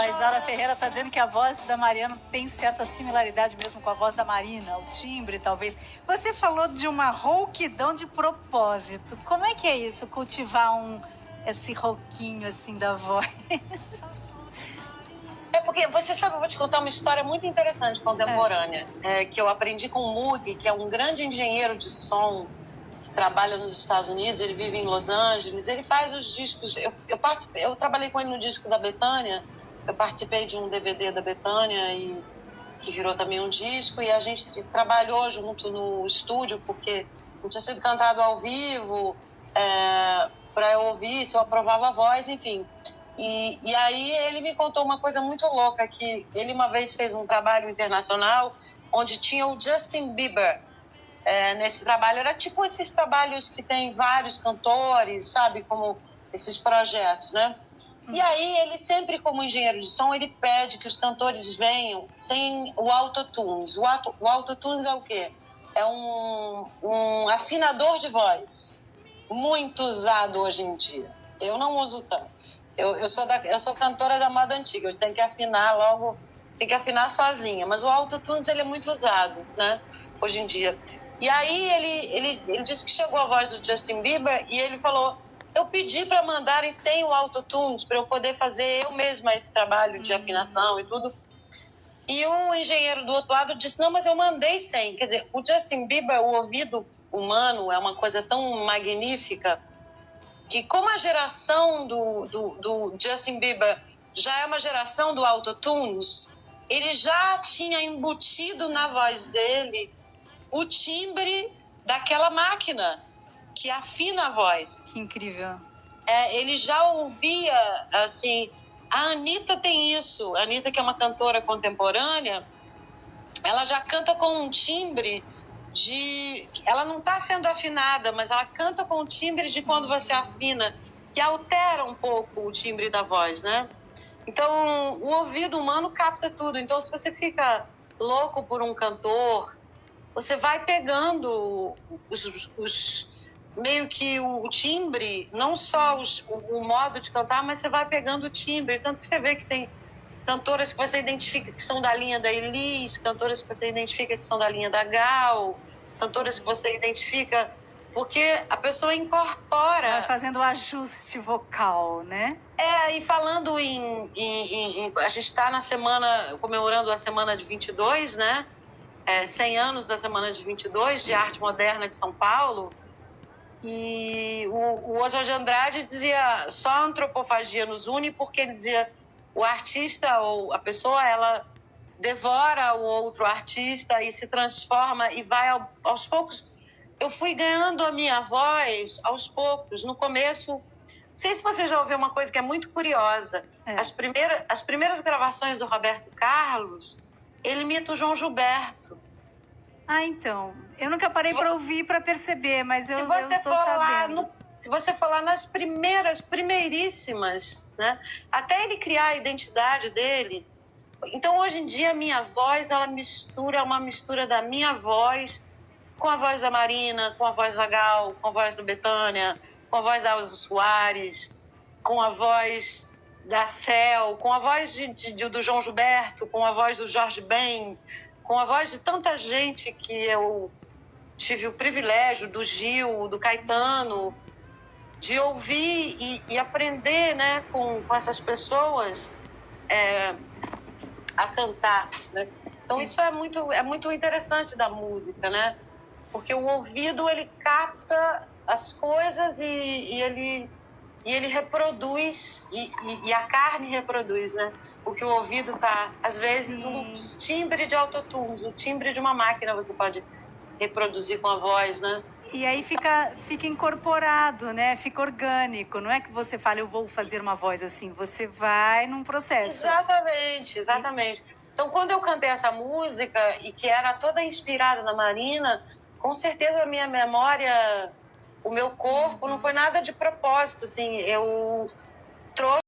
a Isaura Ferreira está dizendo que a voz da Mariana tem certa similaridade mesmo com a voz da Marina, o timbre, talvez. Você falou de uma rouquidão de propósito. Como é que é isso, cultivar esse rouquinho assim da voz? É porque, você sabe, eu vou te contar uma história muito interessante, contemporânea, que eu aprendi com o Moog, que é um grande engenheiro de som, que trabalha nos Estados Unidos, ele vive em Los Angeles, ele faz os discos, eu trabalhei com ele no disco da Bethânia, eu participei de um DVD da Bethânia, que virou também um disco, e a gente trabalhou junto no estúdio, porque não tinha sido cantado ao vivo, para eu ouvir, se eu aprovava a voz, enfim. E aí ele me contou uma coisa muito louca, que ele uma vez fez um trabalho internacional onde tinha o Justin Bieber. Nesse trabalho, era tipo esses trabalhos que tem vários cantores, sabe, como esses projetos, né? E aí ele sempre, como engenheiro de som, ele pede que os cantores venham sem o autotunes. O autotunes é o quê? É um afinador de voz, muito usado hoje em dia. Eu não uso tanto. Eu sou cantora da moda antiga, eu tenho que afinar logo, tem que afinar sozinha. Mas o autotunes, ele é muito usado, né, hoje em dia. E aí ele disse que chegou a voz do Justin Bieber e ele falou: eu pedi para mandarem sem o autotunes, para eu poder fazer eu mesma esse trabalho de afinação e tudo. E o engenheiro do outro lado disse: não, mas eu mandei sem. Quer dizer, o Justin Bieber, o ouvido humano é uma coisa tão magnífica que, como a geração do Justin Bieber já é uma geração do autotunes, ele já tinha embutido na voz dele o timbre daquela máquina que afina a voz. Que incrível. Ele já ouvia, assim, a Anitta tem isso. A Anitta, que é uma cantora contemporânea, ela já canta com um timbre ela não está sendo afinada, mas ela canta com o timbre de quando você afina, que altera um pouco o timbre da voz, né? Então, o ouvido humano capta tudo. Então, se você fica louco por um cantor, você vai pegando meio que o timbre, não só o modo de cantar, mas você vai pegando o timbre. Tanto que você vê que tem cantoras que você identifica que são da linha da Elis, cantoras que você identifica que são da linha da Gal, cantoras que você identifica, porque a pessoa incorpora. Vai fazendo o ajuste vocal, né? E falando a gente está comemorando a semana de 22, né? 100 anos da Semana de 22, de Arte Moderna de São Paulo, e o Oswald de Andrade dizia: só a antropofagia nos une, porque ele dizia: o artista ou a pessoa, ela devora o outro artista e se transforma e vai aos poucos. Eu fui ganhando a minha voz aos poucos. No começo, não sei se você já ouviu uma coisa que é muito curiosa. As primeiras gravações do Roberto Carlos, ele imita o João Gilberto. Então. Eu nunca parei para ouvir, para perceber, mas eu estou sabendo. Se você falar nas primeiríssimas, né? Até ele criar a identidade dele. Então, hoje em dia, a minha voz, ela é uma mistura da minha voz com a voz da Marina, com a voz da Gal, com a voz do Bethânia, com a voz da Elza Soares, com a voz da Cel, com a voz do João Gilberto, com a voz do Jorge Ben, com a voz de tanta gente que eu tive o privilégio, do Gil, do Caetano, de ouvir e aprender, né, com essas pessoas a cantar, né? Então isso é muito interessante da música, né? Porque o ouvido, ele capta as coisas e ele reproduz, e a carne reproduz, né? Porque o ouvido tá, às vezes, um timbre de autotunes, o timbre de uma máquina você pode reproduzir com a voz, né? E aí fica incorporado, né? Fica orgânico. Não é que você fala: eu vou fazer uma voz assim. Você vai num processo. Exatamente. Então, quando eu cantei essa música, e que era toda inspirada na Marina, com certeza a minha memória, o meu corpo, não foi nada de propósito, assim. Eu trouxe